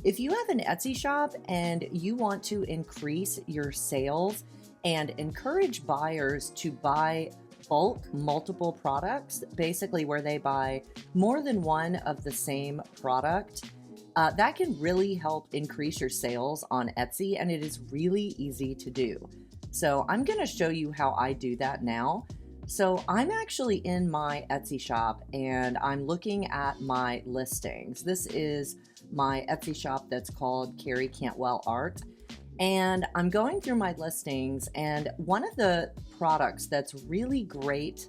If you have an Etsy shop and you want to increase your sales and encourage buyers to buy bulk multiple products, basically where they buy more than one of the same product, that can really help increase your sales on Etsy, and it is really easy to do. So I'm going to show you how I do that now. So I'm actually in my Etsy shop and I'm looking at my listings. This is my Etsy shop that's called Carrie Cantwell Art. And I'm going through my listings, and one of the products that's really great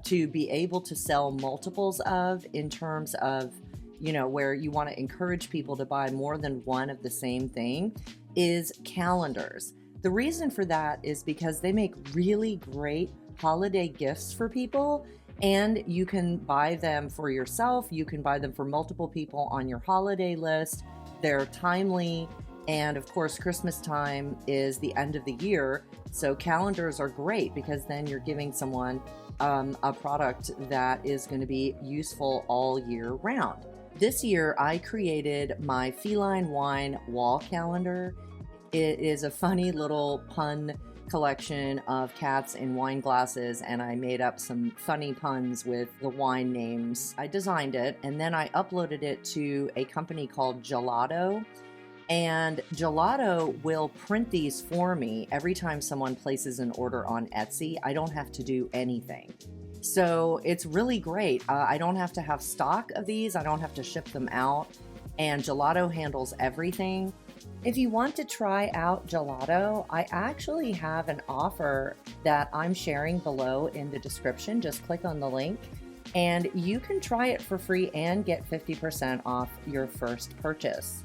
to be able to sell multiples of, in terms of, where you want to encourage people to buy more than one of the same thing, is calendars. The reason for that is because they make really great holiday gifts for people, and you can buy them for yourself. You can buy them for multiple people on your holiday list. They're timely. And of course, Christmas time is the end of the year. So calendars are great because then you're giving someone a product that is going to be useful all year round. This year, I created my Feline Wine wall calendar. It is a funny little pun collection of cats in wine glasses, and I made up some funny puns with the wine names. I designed it, and then I uploaded it to a company called Gelato. And Gelato will print these for me every time someone places an order on Etsy. I don't have to do anything. So it's really great. I don't have to have stock of these. I don't have to ship them out. And Gelato handles everything. If you want to try out Gelato, I actually have an offer that I'm sharing below in the description. Just click on the link and you can try it for free and get 50% off your first purchase.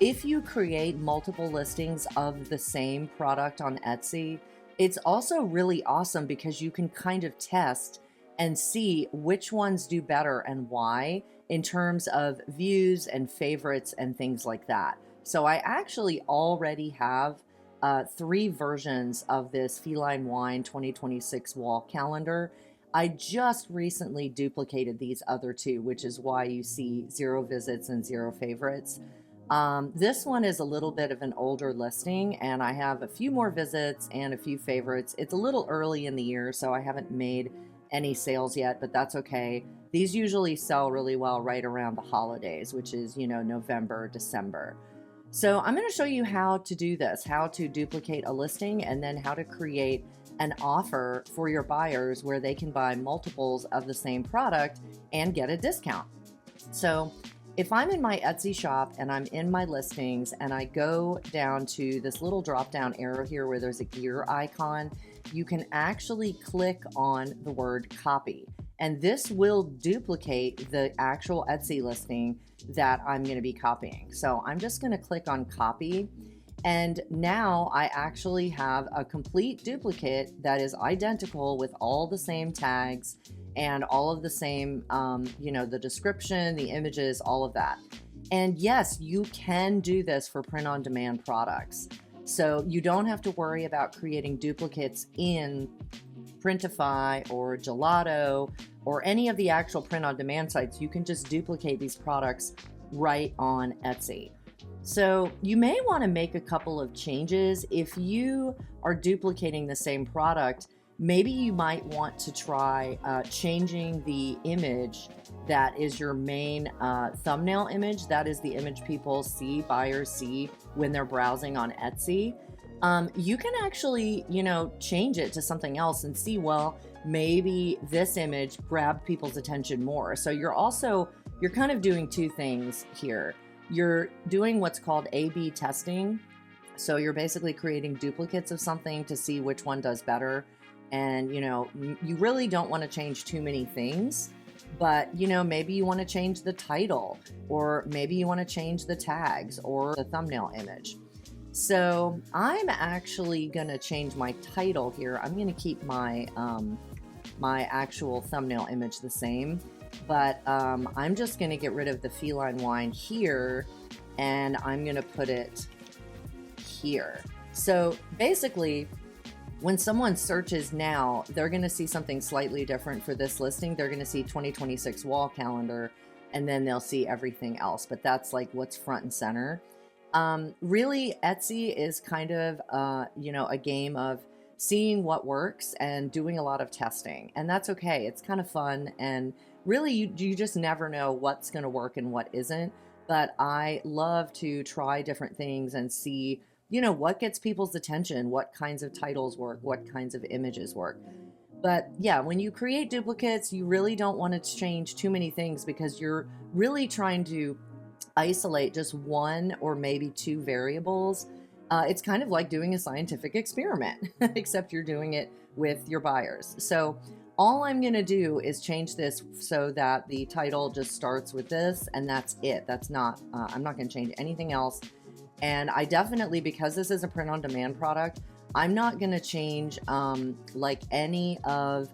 If you create multiple listings of the same product on Etsy, it's also really awesome because you can kind of test and see which ones do better and why in terms of views and favorites and things like that. So I actually already have 3 versions of this Feline Wine 2026 wall calendar. I just recently duplicated these other 2, which is why you see 0 visits and 0 favorites. This one is a little bit of an older listing, and I have a few more visits and a few favorites. It's a little early in the year, so I haven't made any sales yet, but that's okay. These usually sell really well right around the holidays, which is, November, December. So I'm going to show you how to do this, how to duplicate a listing, and then how to create an offer for your buyers where they can buy multiples of the same product and get a discount. So if I'm in my Etsy shop and I'm in my listings and I go down to this little drop down arrow here where there's a gear icon, you can actually click on the word copy. And this will duplicate the actual Etsy listing that I'm going to be copying. So I'm just going to click on copy. And now I actually have a complete duplicate that is identical with all the same tags and all of the same, the description, the images, all of that. And yes, you can do this for print-on-demand products. So you don't have to worry about creating duplicates in Printify or Gelato or any of the actual print-on-demand sites. You can just duplicate these products right on Etsy. So you may want to make a couple of changes. If you are duplicating the same product, maybe you might want to try changing the image that is your main thumbnail image. That is the image people see, buyers see when they're browsing on Etsy. You can actually, change it to something else and see, well, maybe this image grabbed people's attention more. So you're kind of doing 2 things here. You're doing what's called A/B testing. So you're basically creating duplicates of something to see which one does better. And, you really don't want to change too many things, but, maybe you want to change the title, or maybe you want to change the tags or the thumbnail image. So I'm actually going to change my title here. I'm going to keep my, my actual thumbnail image the same, but I'm just going to get rid of the Feline Wine here, and I'm going to put it here. So basically, when someone searches now, they're going to see something slightly different for this listing. They're going to see 2026 wall calendar, and then they'll see everything else. But that's like what's front and center. Really, Etsy is kind of, a game of seeing what works and doing a lot of testing. And that's okay. It's kind of fun. And really, you just never know what's going to work and what isn't. But I love to try different things and see what gets people's attention, what kinds of titles work, what kinds of images work. But yeah, when you create duplicates, you really don't want to change too many things because you're really trying to isolate just one or maybe two variables. It's kind of like doing a scientific experiment, except you're doing it with your buyers. So all I'm going to do is change this so that the title just starts with this, and that's it. That's not, I'm not going to change anything else. And I definitely, because this is a print on demand product, I'm not going to change like any of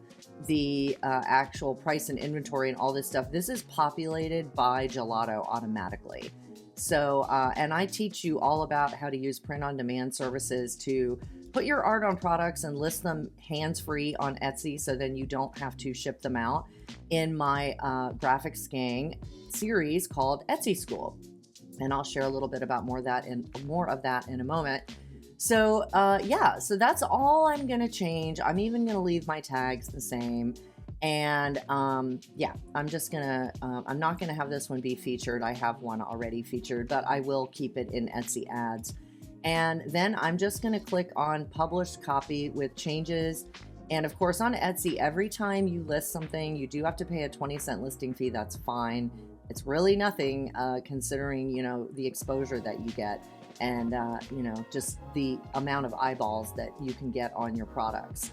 the actual price and inventory and all this stuff. This is populated by Gelato automatically. So, and I teach you all about how to use print on demand services to put your art on products and list them hands-free on Etsy, so then you don't have to ship them out, in my Graphics Gang series called Etsy School. And I'll share a little bit about more of that in a moment. So so that's all I'm going to change. I'm even going to leave my tags the same. And I'm just going to, I'm not going to have this one be featured. I have one already featured, but I will keep it in Etsy ads. And then I'm just going to click on published copy with changes. And of course on Etsy, every time you list something, you do have to pay a 20-cent listing fee. That's fine. It's really nothing considering, the exposure that you get and, just the amount of eyeballs that you can get on your products.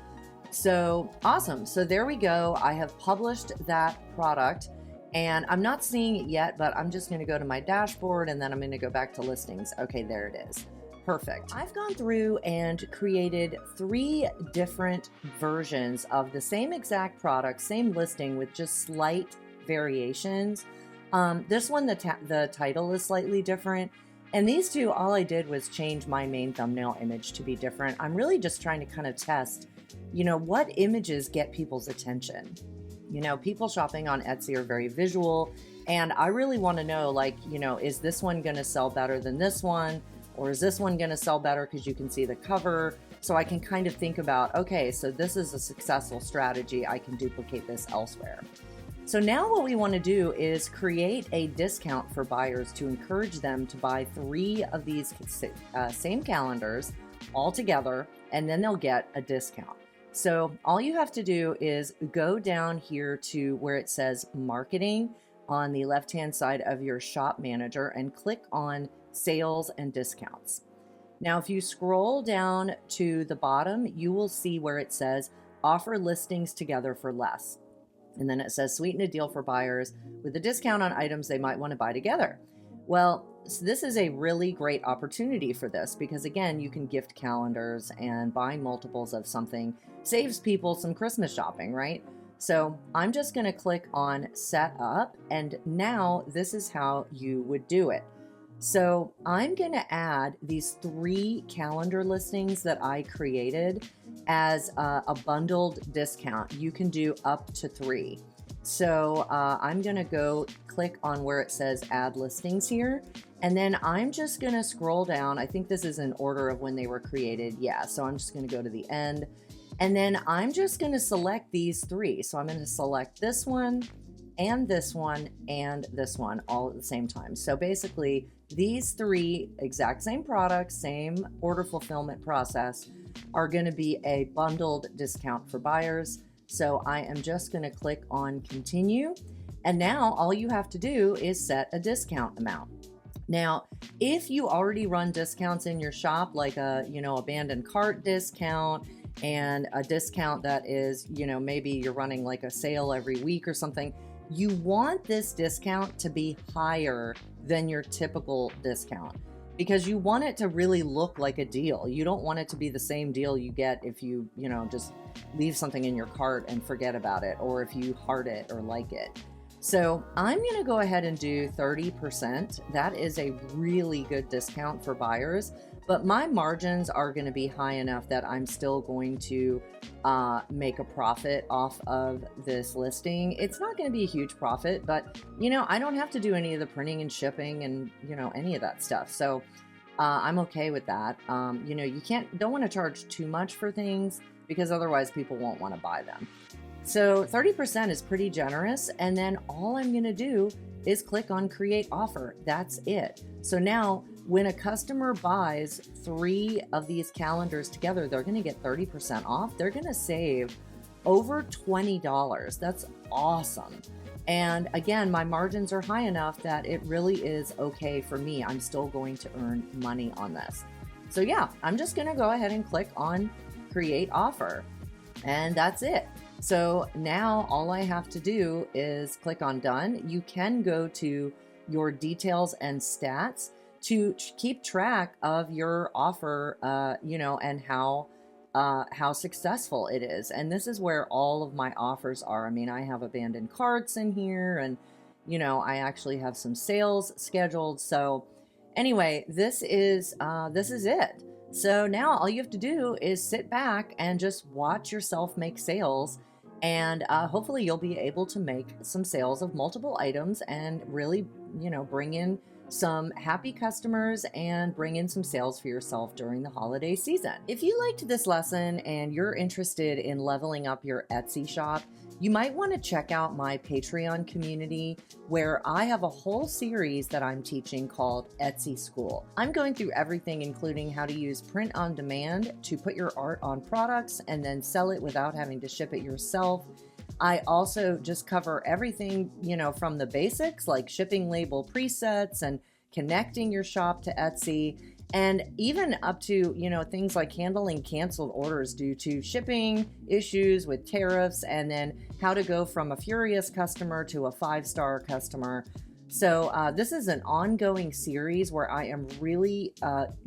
So awesome. So there we go. I have published that product and I'm not seeing it yet, but I'm just going to go to my dashboard and then I'm going to go back to listings. Okay, there it is. Perfect. I've gone through and created 3 different versions of the same exact product, same listing with just slight variations. This one, the title is slightly different. And these two, all I did was change my main thumbnail image to be different. I'm really just trying to kind of test, what images get people's attention. People shopping on Etsy are very visual. And I really want to know, is this one going to sell better than this one? Or is this one going to sell better because you can see the cover? So I can kind of think about, okay, so this is a successful strategy. I can duplicate this elsewhere. So now what we want to do is create a discount for buyers to encourage them to buy 3 of these same calendars all together, and then they'll get a discount. So all you have to do is go down here to where it says marketing on the left-hand side of your shop manager and click on sales and discounts. Now, if you scroll down to the bottom, you will see where it says offer listings together for less. And then it says sweeten a deal for buyers with a discount on items they might want to buy together. Well, so this is a really great opportunity for this because, again, you can gift calendars and buying multiples of something saves people some Christmas shopping, right? So I'm just going to click on set up, and now this is how you would do it. So I'm going to add these 3 calendar listings that I created as a bundled discount. You can do up to 3. So I'm going to go click on where it says add listings here. And then I'm just going to scroll down. I think this is in order of when they were created. Yeah, so I'm just going to go to the end. And then I'm just going to select these 3. So I'm going to select this one and this one and this one all at the same time. So basically these 3 exact same products, same order fulfillment process, are going to be a bundled discount for buyers. So I am just going to click on continue. And now all you have to do is set a discount amount. Now, if you already run discounts in your shop, like a, abandoned cart discount and a discount that is, maybe you're running like a sale every week or something, you want this discount to be higher than your typical discount because you want it to really look like a deal. You don't want it to be the same deal you get if you, just leave something in your cart and forget about it, or if you heart it or like it. So I'm going to go ahead and do 30%. That is a really good discount for buyers. but my margins are going to be high enough that I'm still going to make a profit off of this listing. It's not going to be a huge profit, but I don't have to do any of the printing and shipping and any of that stuff. So I'm okay with that. You don't want to charge too much for things because otherwise people won't want to buy them. So 30% is pretty generous. And then all I'm going to do is click on create offer. That's it. So now when a customer buys 3 of these calendars together, they're going to get 30% off. They're going to save over $20. That's awesome. And again, my margins are high enough that it really is okay for me. I'm still going to earn money on this. So yeah, I'm just going to go ahead and click on create offer. And that's it. So now all I have to do is click on done. You can go to your details and stats to keep track of your offer, and how successful it is. And this is where all of my offers are. I mean, I have abandoned carts in here, and I actually have some sales scheduled. So anyway, this is it. So now all you have to do is sit back and just watch yourself make sales. And hopefully you'll be able to make some sales of multiple items and really, bring in some happy customers and bring in some sales for yourself during the holiday season. If you liked this lesson and you're interested in leveling up your Etsy shop, you might want to check out my Patreon community where I have a whole series that I'm teaching called Etsy School. I'm going through everything, including how to use print on demand to put your art on products and then sell it without having to ship it yourself. I also just cover everything, from the basics like shipping label presets and connecting your shop to Etsy, and even up to, things like handling canceled orders due to shipping issues with tariffs, and then how to go from a furious customer to a 5-star customer. So this is an ongoing series where I am really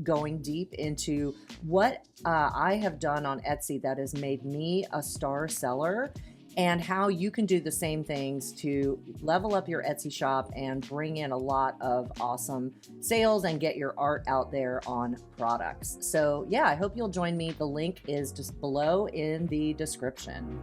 going deep into what I have done on Etsy that has made me a star seller, and how you can do the same things to level up your Etsy shop and bring in a lot of awesome sales and get your art out there on products. So yeah, I hope you'll join me. The link is just below in the description.